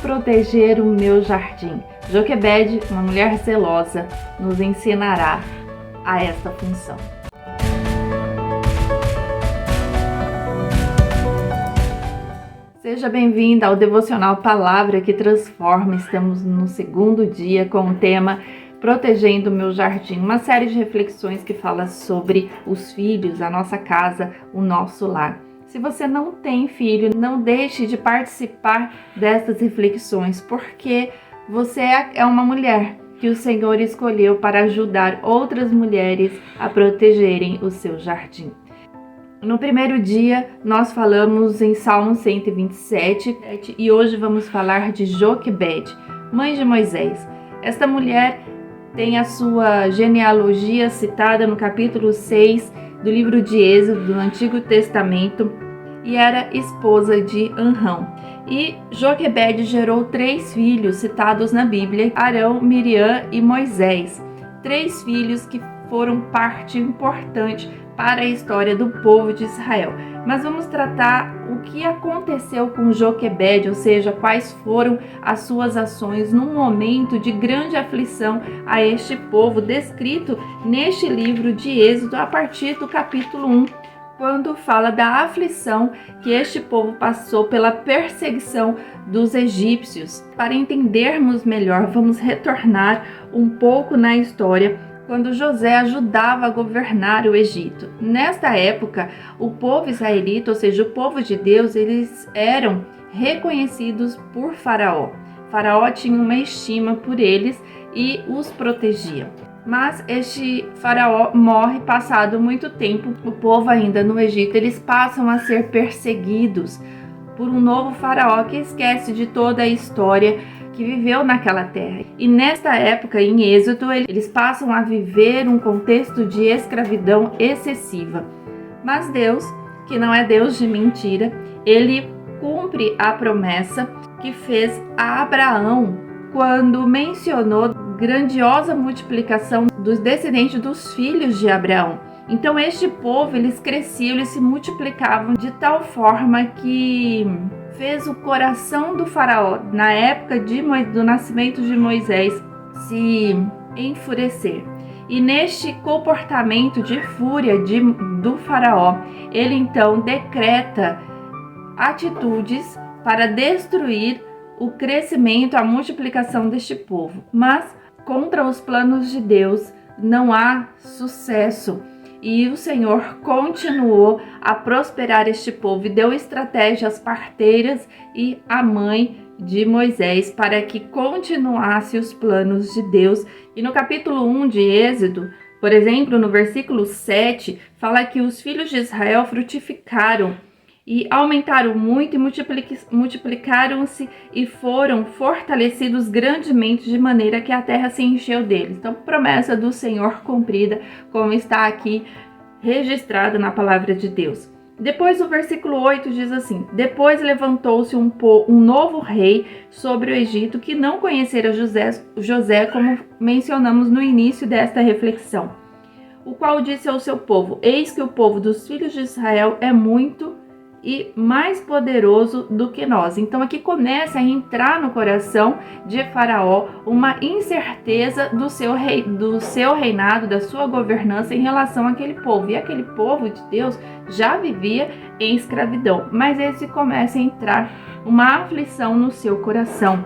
proteger o meu jardim? Joquebede, uma mulher zelosa, nos ensinará a esta função. Seja bem-vinda ao Devocional Palavra que Transforma. Estamos no segundo dia com o tema Protegendo o Meu Jardim, uma série de reflexões que fala sobre os filhos, a nossa casa, o nosso lar. Se você não tem filho, não deixe de participar dessas reflexões, porque você é uma mulher que o Senhor escolheu para ajudar outras mulheres a protegerem o seu jardim. No primeiro dia, nós falamos em Salmo 127 e hoje vamos falar de Joquebede, mãe de Moisés. Esta mulher tem a sua genealogia citada no capítulo 6 do livro de Êxodo, do Antigo Testamento, e era esposa de Anrão. E Joquebede gerou 3 filhos citados na Bíblia, Arão, Miriam e Moisés. 3 filhos que foram parte importante para a história do povo de Israel. Mas vamos tratar o que aconteceu com Joquebede, ou seja, quais foram as suas ações num momento de grande aflição a este povo, descrito neste livro de Êxodo, a partir do capítulo 1, quando fala da aflição que este povo passou pela perseguição dos egípcios. Para entendermos melhor, vamos retornar um pouco na história quando José ajudava a governar o Egito. Nesta época, o povo israelita, ou seja, o povo de Deus, eles eram reconhecidos por Faraó. Faraó tinha uma estima por eles e os protegia. Mas este Faraó morre passado muito tempo. O povo ainda no Egito, eles passam a ser perseguidos por um novo Faraó que esquece de toda a história que viveu naquela terra. E nesta época, em Êxodo, eles passam a viver um contexto de escravidão excessiva. Mas Deus, que não é Deus de mentira, ele cumpre a promessa que fez a Abraão quando mencionou grandiosa multiplicação dos descendentes dos filhos de Abraão. Então este povo, eles cresciam, eles se multiplicavam de tal forma que fez o coração do faraó, na época do nascimento de Moisés, se enfurecer. E neste comportamento de fúria do faraó, ele então decreta atitudes para destruir o crescimento, a multiplicação deste povo. Mas contra os planos de Deus não há sucesso. E o Senhor continuou a prosperar este povo e deu estratégias parteiras e a mãe de Moisés para que continuasse os planos de Deus. E no capítulo 1 de Êxodo, por exemplo, no versículo 7, fala que os filhos de Israel frutificaram e aumentaram muito e multiplicaram-se e foram fortalecidos grandemente, de maneira que a terra se encheu deles. Então, promessa do Senhor cumprida, como está aqui registrado na palavra de Deus. Depois o versículo 8 diz assim: depois levantou-se um novo rei sobre o Egito que não conhecera José, como mencionamos no início desta reflexão, o qual disse ao seu povo: eis que o povo dos filhos de Israel é muito e mais poderoso do que nós. Então aqui começa a entrar no coração de Faraó uma incerteza do seu reinado, da sua governança em relação àquele povo. E aquele povo de Deus já vivia em escravidão, mas esse começa a entrar uma aflição no seu coração.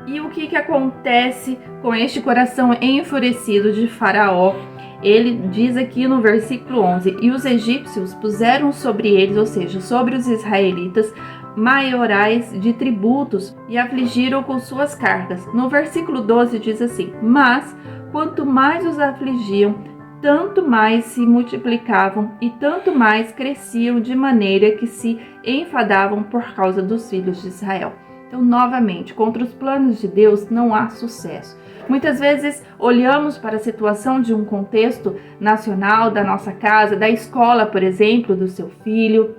E o que acontece com este coração enfurecido de Faraó? Ele diz aqui no versículo 11: e os egípcios puseram sobre eles, ou seja, sobre os israelitas, maiorais de tributos e afligiram com suas cargas. No versículo 12 diz assim: mas quanto mais os afligiam, tanto mais se multiplicavam e tanto mais cresciam, de maneira que se enfadavam por causa dos filhos de Israel. Então, novamente, contra os planos de Deus não há sucesso. Muitas vezes olhamos para a situação de um contexto nacional, da nossa casa, da escola, por exemplo, do seu filho,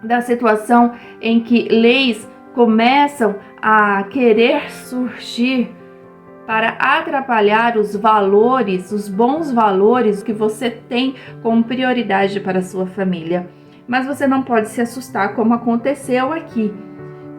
da situação em que leis começam a querer surgir para atrapalhar os valores, os bons valores que você tem como prioridade para a sua família. Mas você não pode se assustar como aconteceu aqui.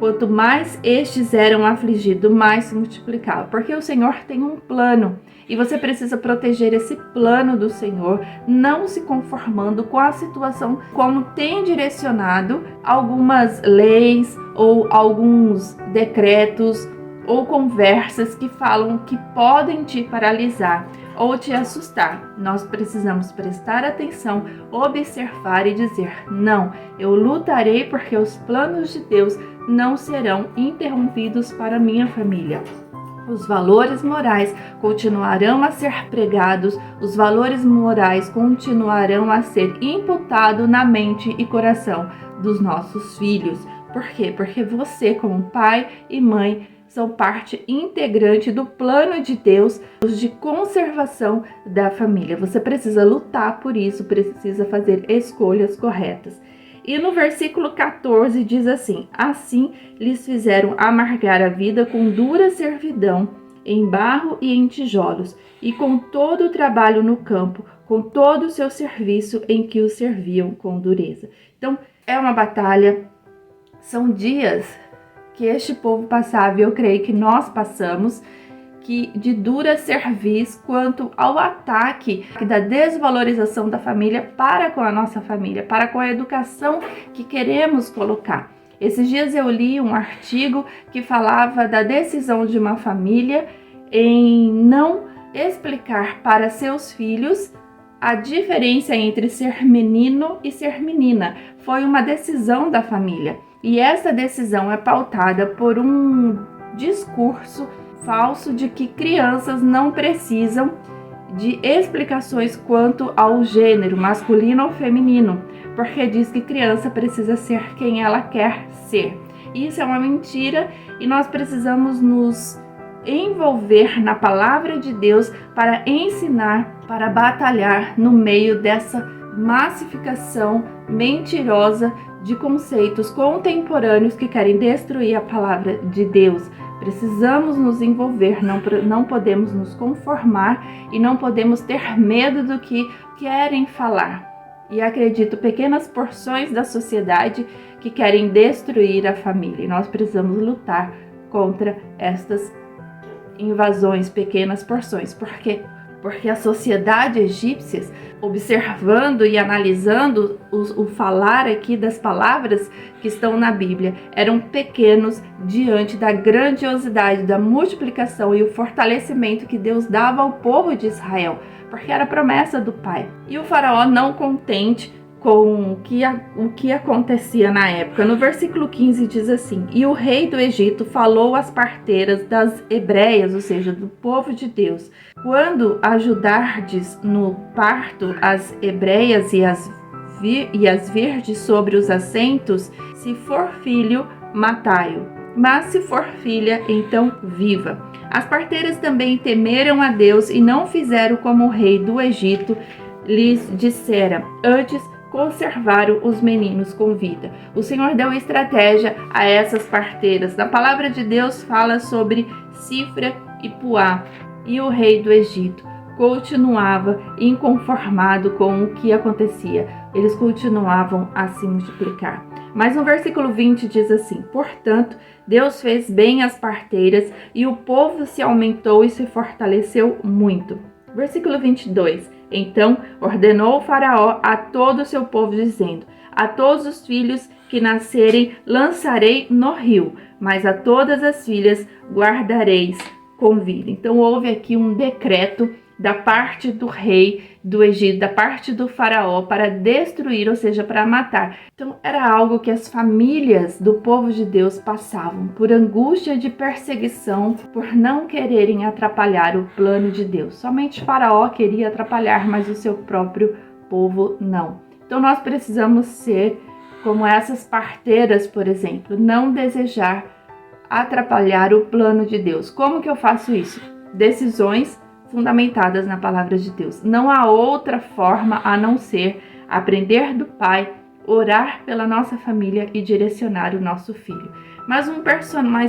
quanto mais estes eram afligidos, mais se multiplicava. Porque o Senhor tem um plano e você precisa proteger esse plano do Senhor, não se conformando com a situação como tem direcionado algumas leis ou alguns decretos ou conversas que falam que podem te paralisar ou te assustar. Nós precisamos prestar atenção, observar e dizer: não, eu lutarei porque os planos de Deus não serão interrompidos para minha família. Os valores morais continuarão a ser pregados, os valores morais continuarão a ser imputados na mente e coração dos nossos filhos. Por quê? Porque você, como pai e mãe, são parte integrante do plano de Deus de conservação da família. Você precisa lutar por isso, precisa fazer escolhas corretas. E no versículo 14 diz assim: assim lhes fizeram amargar a vida com dura servidão, em barro e em tijolos, e com todo o trabalho no campo, com todo o seu serviço em que os serviam com dureza. Então, é uma batalha, são dias que este povo passava, e eu creio que nós passamos, que de dura cerviz quanto ao ataque da desvalorização da família para com a nossa família, para com a educação que queremos colocar. Esses dias eu li um artigo que falava da decisão de uma família em não explicar para seus filhos a diferença entre ser menino e ser menina. Foi uma decisão da família. E essa decisão é pautada por um discurso falso de que crianças não precisam de explicações quanto ao gênero, masculino ou feminino, porque diz que criança precisa ser quem ela quer ser. Isso é uma mentira e nós precisamos nos envolver na palavra de Deus para ensinar, para batalhar no meio dessa massificação mentirosa de conceitos contemporâneos que querem destruir a palavra de Deus. Precisamos nos envolver, não podemos nos conformar e não podemos ter medo do que querem falar. E acredito, pequenas porções da sociedade que querem destruir a família. E nós precisamos lutar contra estas invasões, pequenas porções. Por quê? Porque a sociedade egípcia, observando e analisando o falar aqui das palavras que estão na Bíblia, eram pequenos diante da grandiosidade, da multiplicação e o fortalecimento que Deus dava ao povo de Israel, porque era promessa do Pai. E o faraó, não contente com o que acontecia na época, no versículo 15 diz assim: e o rei do Egito falou às parteiras das hebreias, ou seja, do povo de Deus: quando ajudardes no parto as hebreias e as virdes sobre os assentos, se for filho, matai-o, mas se for filha, então viva. As parteiras também temeram a Deus e não fizeram como o rei do Egito lhes dissera, antes conservaram os meninos com vida. O Senhor deu estratégia a essas parteiras. Na palavra de Deus fala sobre Sífra e Puá, e o rei do Egito continuava inconformado com o que acontecia. Eles continuavam a se multiplicar. Mas no versículo 20 diz assim: portanto, Deus fez bem às parteiras e o povo se aumentou e se fortaleceu muito. Versículo 22. Então ordenou o faraó a todo o seu povo, dizendo: a todos os filhos que nascerem lançarei no rio, mas a todas as filhas guardareis com vida. Então houve aqui um decreto da parte do rei do Egito, da parte do faraó, para destruir, ou seja, para matar. Então era algo que as famílias do povo de Deus passavam, por angústia de perseguição, por não quererem atrapalhar o plano de Deus. Somente o faraó queria atrapalhar, mas o seu próprio povo não. Então nós precisamos ser como essas parteiras, por exemplo, não desejar atrapalhar o plano de Deus. Como que eu faço isso? Decisões fundamentadas na palavra de Deus. Não há outra forma a não ser aprender do Pai, orar pela nossa família e direcionar o nosso filho. Mas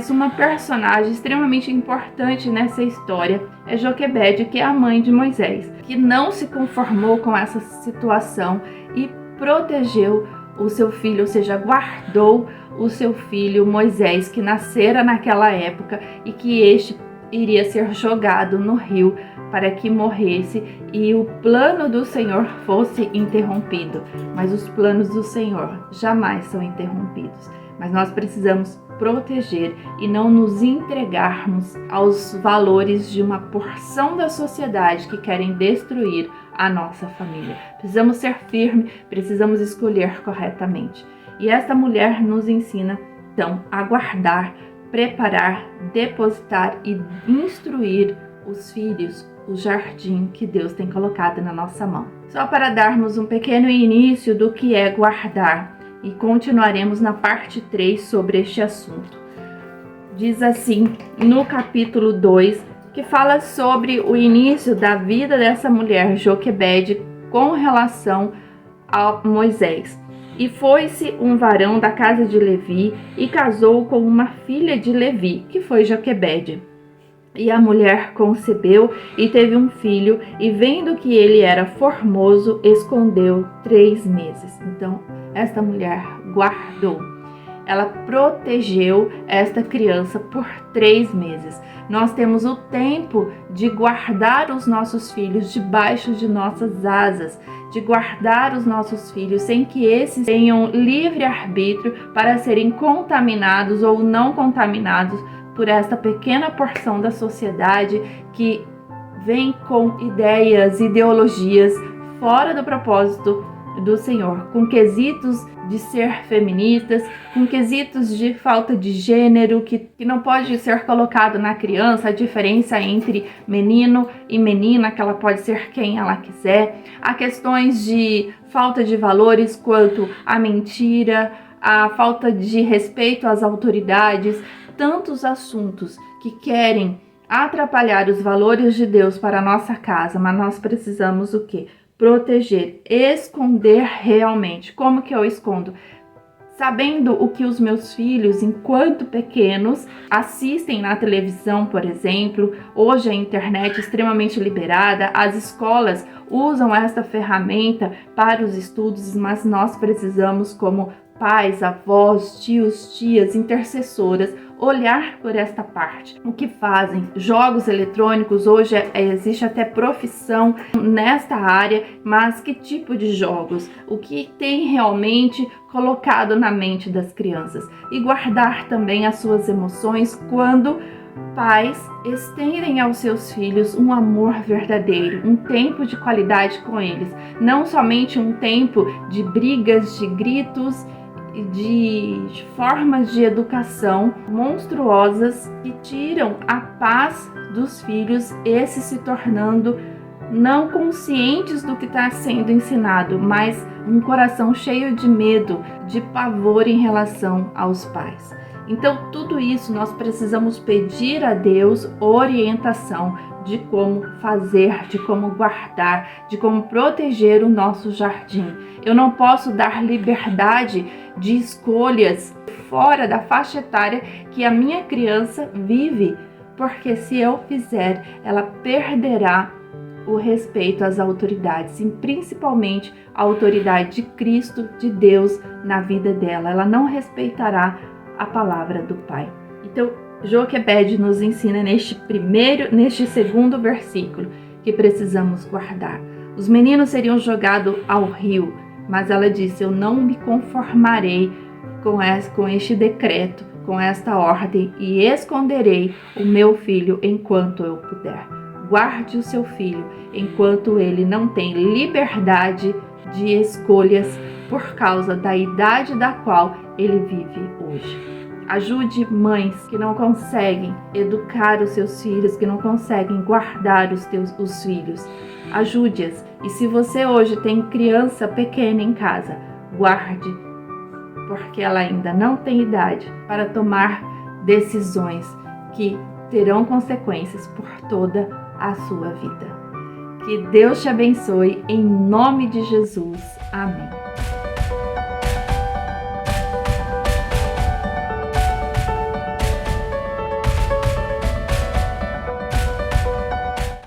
uma personagem extremamente importante nessa história é Joquebede, que é a mãe de Moisés, que não se conformou com essa situação e protegeu o seu filho, ou seja, guardou o seu filho Moisés, que nascera naquela época e que este iria ser jogado no rio para que morresse e o plano do Senhor fosse interrompido. Mas os planos do Senhor jamais são interrompidos. Mas nós precisamos proteger e não nos entregarmos aos valores de uma porção da sociedade que querem destruir a nossa família. Precisamos ser firmes, precisamos escolher corretamente. E esta mulher nos ensina, então, a guardar, preparar, depositar e instruir os filhos, o jardim que Deus tem colocado na nossa mão. Só para darmos um pequeno início do que é guardar, e continuaremos na parte 3 sobre este assunto. Diz assim, no capítulo 2, que fala sobre o início da vida dessa mulher, Joquebede, com relação a Moisés. E foi-se um varão da casa de Levi e casou com uma filha de Levi, que foi Joquebede. E a mulher concebeu e teve um filho, e vendo que ele era formoso, escondeu 3 meses. Então, esta mulher guardou. Ela protegeu esta criança por 3 meses. Nós temos o tempo de guardar os nossos filhos debaixo de nossas asas, de guardar os nossos filhos sem que esses tenham livre-arbítrio para serem contaminados ou não contaminados por esta pequena porção da sociedade que vem com ideias, ideologias fora do propósito do Senhor, com quesitos de ser feministas, com quesitos de falta de gênero, que não pode ser colocado na criança a diferença entre menino e menina, que ela pode ser quem ela quiser. Há questões de falta de valores quanto à mentira, a falta de respeito às autoridades, tantos assuntos que querem atrapalhar os valores de Deus para a nossa casa, mas nós precisamos o quê? Proteger, esconder realmente. Como que eu escondo? Sabendo o que os meus filhos, enquanto pequenos, assistem na televisão, por exemplo. Hoje a internet é extremamente liberada, as escolas usam esta ferramenta para os estudos, mas nós precisamos, como pais, avós, tios, tias, intercessoras, olhar por esta parte. O que fazem? Jogos eletrônicos, hoje existe até profissão nesta área, mas que tipo de jogos? O que tem realmente colocado na mente das crianças? E guardar também as suas emoções quando pais estendem aos seus filhos um amor verdadeiro, um tempo de qualidade com eles, não somente um tempo de brigas, de gritos, de formas de educação monstruosas que tiram a paz dos filhos, esses se tornando não conscientes do que está sendo ensinado, mas um coração cheio de medo, de pavor em relação aos pais. Então, tudo isso nós precisamos pedir a Deus orientação de como fazer, de como guardar, de como proteger o nosso jardim. Eu não posso dar liberdade de escolhas fora da faixa etária que a minha criança vive, porque se eu fizer, ela perderá o respeito às autoridades, e principalmente a autoridade de Cristo, de Deus na vida dela. Ela não respeitará a palavra do Pai. Então, Joquebede nos ensina neste segundo versículo que precisamos guardar. Os meninos seriam jogados ao rio, mas ela disse: eu não me conformarei com este decreto, com esta ordem, e esconderei o meu filho enquanto eu puder. Guarde o seu filho enquanto ele não tem liberdade de escolhas por causa da idade da qual ele vive hoje. Ajude mães que não conseguem educar os seus filhos, que não conseguem guardar os filhos. Ajude-as. E se você hoje tem criança pequena em casa, guarde, porque ela ainda não tem idade para tomar decisões que terão consequências por toda a sua vida. Que Deus te abençoe em nome de Jesus. Amém.